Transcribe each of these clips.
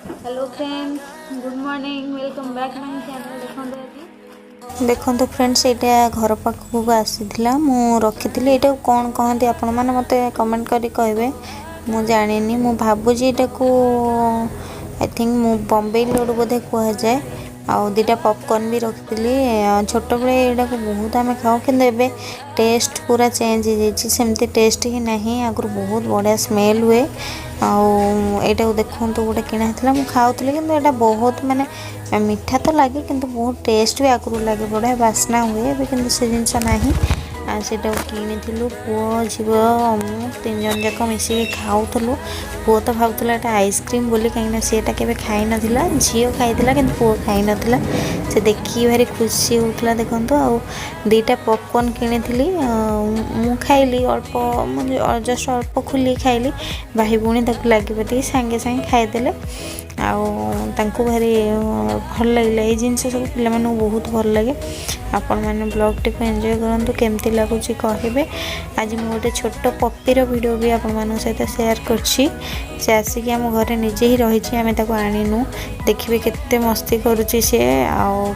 Hello friends, good morning, welcome back my channel. देखो friends यहाँ घर पाखक आसी मु रखी यहाँ कौन कहते आपण मैंने मत कमेंट करी कहे मु जानी मु भावुची यहाँ को आई थिंक मु बम्बई लड्डू बोधे कह जाए। आउ दुटा पॉपकॉर्न भी रखी छोट बड़े यहाँ को बहुत आम खाऊ कि टेस्ट पूरा चेंज हो जाए सेमती टेस्ट ही नहीं आगुरी बहुत बढ़िया स्मेल हुए। आईटा देखो गोटे किना मुझे खाऊली कि बहुत माने मीठा तो लगे किंतु बहुत टेस्ट भी आगुरी लगे बढ़िया बास्ना हुए कि से जिनस ना सेटा किनी पुओ झील मु तीन जन जाक मिसिक खाऊलु। पुओ तो भावुला आइसक्रीम बोली कहीं सीटा के खाई ना झील खाई कि पुओ खाई ना से देखिए भारी खुशी होता। देखो दुटा पॉपकॉर्न किनी मु खाइली अल्प जस्ट अल्प खोली खाइली भाई भूणी लगे सागे सागे खाईदे भारी भल लगे ये जिनस सब पिला बहुत भल लगे। आपण मैंने ब्लॉग टी को एंजॉय करूँ केमती लगुच कहे। आज मुझे गोटे छोट पपीर वीडियो भी आपण सहित शेयर करछि से आसिक आम घर निजे ही रही आम आणीनु देखिए केते मस्ती करुच्ची सी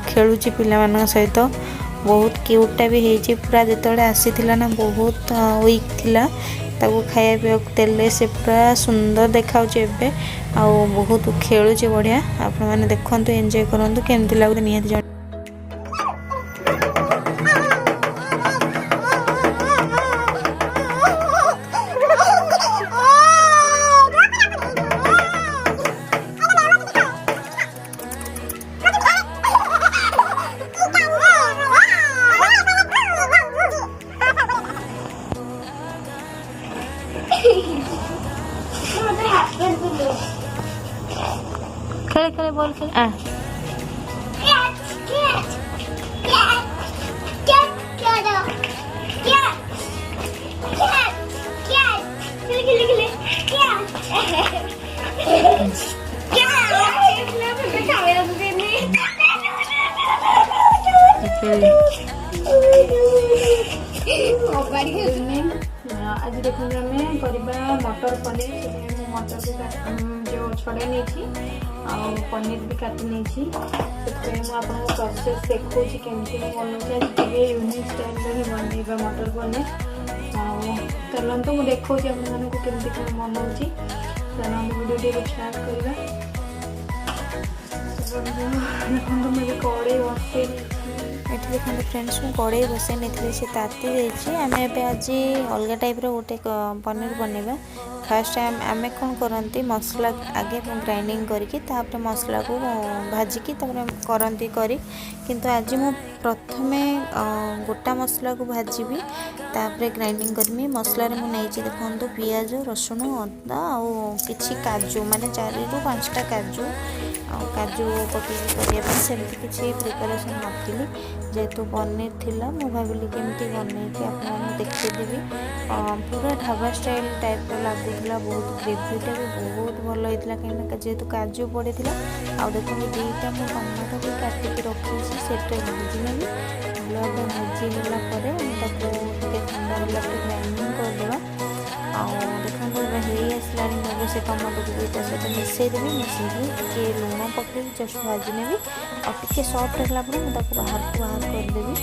खेलुची पिला सहित बहुत क्यूटा भी होती पूरा जिते आसी ना बहुत वीक थिला ताको खाया पीवा देले से पूरा सुंदर देखा बहुत खेलुचे बढ़िया। आपण मैंने देखु एंजॉय करूँ केमती लगुच निहाती खेले खेले बोल खेल आज देखो आम करवा मटर पनीर मटर जो छड़े नहीं पनीर भी काटी नहीं आपको प्रोसेस देखो केमती बनाऊे यूनिक स्टाइल बनइबा मटर पनीर चलते मुझे देखो आपको केमती कौन बनाऊँगी वीडियो स्टार्ट करवा। देखो मुझे कड़े बसे ये देखो फ्रेंड्स मुझे कड़े बसई नहीं से ताती देती आम आज अलग टाइप गोटे पनीर बनवा। फास्ट आम कौन करती मसला आगे ग्राइंडिंग करके मसला को भाजिकी करती करी किंतु आज मु प्रथमे गोटा मसला को भाजबी तापर ग्राइंडिंग करमी मसला मुझे देखो पियाज रसुण अदा किसी काजू माने 4 ରୁ 5टा काजू पकईकी करने सेमती किसी प्रिपरेसन नकली जेहेतु पनीर थिला मु भाविली केमती बनईकी आपको देखदेवी पूरा ढाबा स्टाइल टाइप लगुला बहुत ग्रेवीटा भी बहुत भल होता कहीं जेहेतु काजू पड़ी आ देखो दुईटा मु टमाटो भी काटिकी रखी से भाजी भल भाजी होगा ठंडा होला ग्राइंडिंग करदेवा। देखो हो से टमाटो को दुईटा सहित मिसईदेवी मिसईकी लुण पकड़ जस्ट भाजी नेबी और सफ्ट है बाहर को बाहर करदेवी।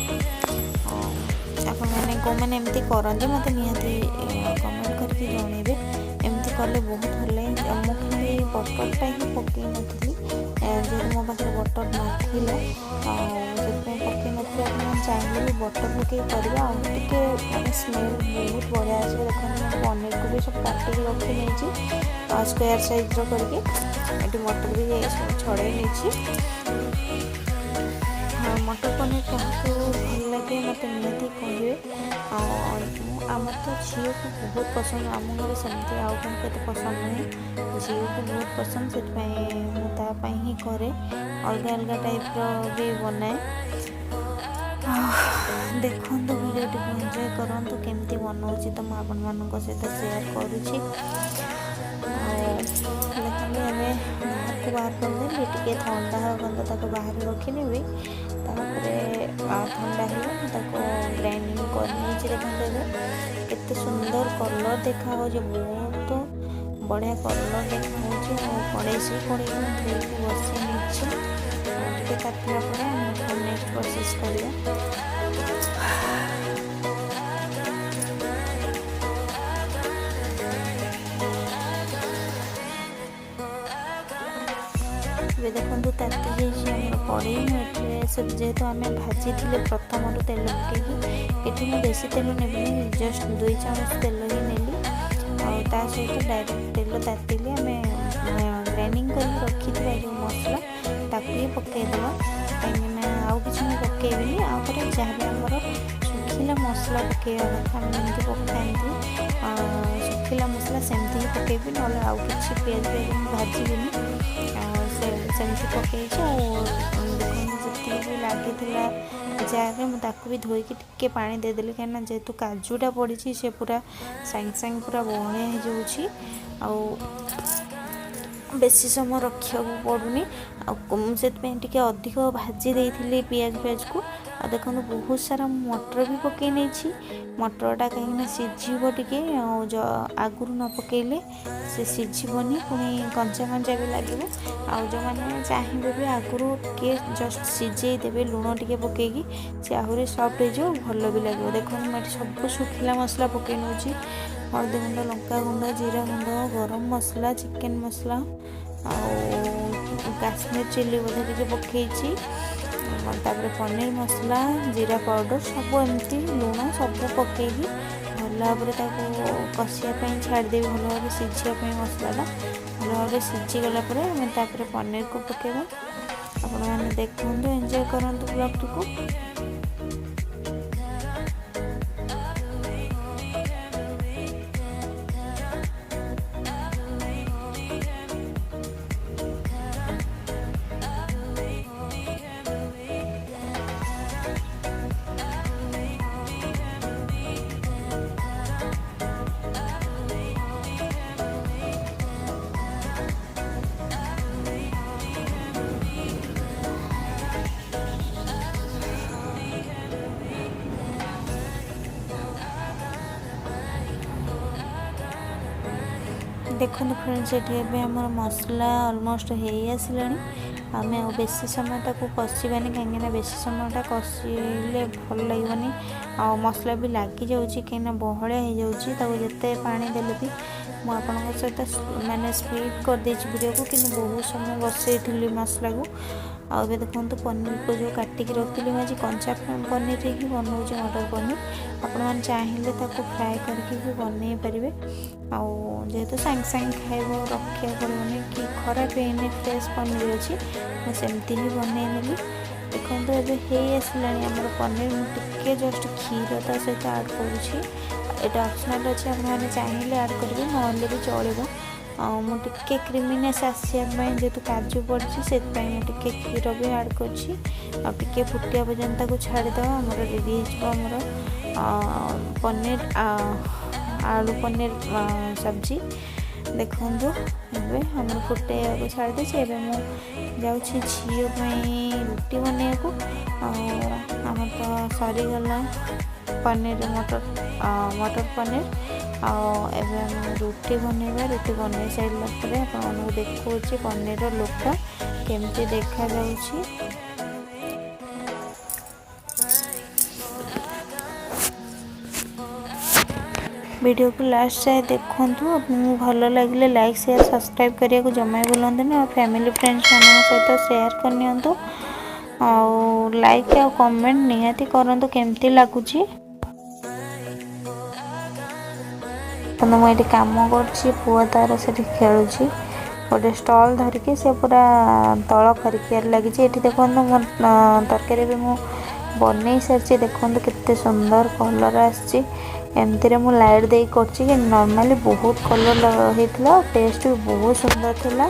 आपने एमती करते मत निहाती कमेंट करके जनइबे एमती कले बहुत भल लगे। मुझे बटरटा ही पकई नी जेहतु मो पाखे बटर नाला पकई नी चाहिए भी बटर पकई कर स्मेल बहुत बढ़िया आस। देखो पनीर को भी सब काटिक रखी नहीं स्क्वायर साइज करके मटर भी छड़े नहीं। मटर पनीर क्या भल लगे मत निहाती कहे। आम तो झील को बहुत पसंद आम घर सेमती आउ कौन पसंद नुहे झील को बहुत पसंद से मुझे ही करे अलग अलग टाइप भी बनाए। देखो वीडियो टी एंजॉय करूँ केमती बनाऊँगी तो मुझे आपण सहित शेयर करुँची। बाहर को बाहर करदेली टे थंडा हो बाहर रखिनेबी ठंडा है ग्राइंडिंग कर देखते सुंदर कलर देखा बहुत बढ़िया कलर देखा देची कड़े धोईकी बसई नहीं तातिला नेक्स्ट प्रोसेस करिया। देखो ताती जाइए कड़े मुझे जेहेतु आम भाजी थे प्रथम तेल पकईकी ये बेसी तेल नेबी जस्ट 2 चामच तेल ही नेली ता सहित डायरेक्ट तेल तातिले आम ग्राइंडिंग कर रखी जो मसला ताकू पकईदेवा कहीं आउ कि पकईबी आपर जहाँ भी आमर सुखिला मसला पकईवा कथा आमती पकाती सुखिला मसला सेमती ही पकईबी ना आउ कि पिज भाजबी सेमती पकई देखो जी लगी जार मुझे भी धोईकी टिके पानी देदेली कहीं जेहेतु काजूटा पड़ी से पूरा सांग सांग पूरा बहलिया हो बेसी समय रखा पड़ूनी से अधिक भाजी देती पियाज को देखो बहुत सारा मटर भी पकई नहीं मटरटा कहीं सीझब टे आगुरी न पकईले से सीझबनी पुणी कंचा कंचा भी लगे जो मैंने चाहिए भी आगुरी टे जस्ट सीझे देवे लुण टे पकईकी से आहरी सफ्ट हो भल भी लगे। देखो मुझे सब शुखिला मसला पकई नौ हल्दी गुंड लंका गुंड जीरा गुंड गरम मसला चिकेन मसला काश्मीर चिली बोधे टे पकई तापर पनीर मसला जीरा पाउडर सब एमती लुण सब पकईकी भल भाव कषापी छाड़देवी भल भाव सीझापी मसलाटा भल भाव सीझीगला आम पनीर को पकेबा। आपण मैंने देखु एंजॉय करंतु ब्लॉग को। देखो फ्रेंड्स ये आम मसला ऑलमोस्ट हो आसला आम बेसी समय ताको कषानी कहीं बेसी समय कषिले भल लगे आ मसला भी लगी जाऊँगी कहीं बहलिया हो जिते पानी देले भी मुझे सहित मैंने स्पीड कर देची वीडियो को कि बहुत समय बसई मसला को आगे देखो पनीर को जो काटिक रखी मुझे कंचा पनीर ही बनाऊँ मटर पनीर आपण मैंने चाहिए फ्राए करके भी बनई पारे जेहेतु सांग सांग खाइब रखा पड़ोनी कि खराब है फ्रेश पनीर अच्छी सेमती ही बनईनेली। देखो ये आसला आमर पनीर मुझे जस्ट क्षीर ता सहित आड करुँची ऑप्शनल अच्छे आपने चाहिए आड करेंगे ना भी चलो मुझे क्रिमिनेस आसापी जेहेतु काजू पड़ी से मुझे क्षीर भी आड कर फुटिया पर्यंत को छाड़ीद आम रेडी होमर पनीर आलू पनीर सब्जी। देखो आम फुटे को छाड़ी दें मुझे झीपाई रुटी बनवाक आम तो सरीगला पनीर मटर पनीर आम रुटी बनवा रुटी बन सारे आपको देखा पनीर लुक केमती देखा जाऊँगी। वीडियो को लास्ट जाए देखूँ आपको भल लगे लाइक शेयर सब्सक्राइब करने को जमा भूलते और फैमिली फ्रेंड्स मान सहित शेयर करनी लाइक आ कमेंट निहाती करूँ केमती लगुच। मुझे कम कर पुआ तार से खेलुँ गोटे स्टल धरिकी से पूरा तल खरिकियार लगी देखो मो तरकारी भी मुझे बनई सारी देखो केते सुंदर कलर आसी एमती मु लाइट दे कर नॉर्मली बहुत कलर होता टेस्ट भी बहुत सुंदर थिला।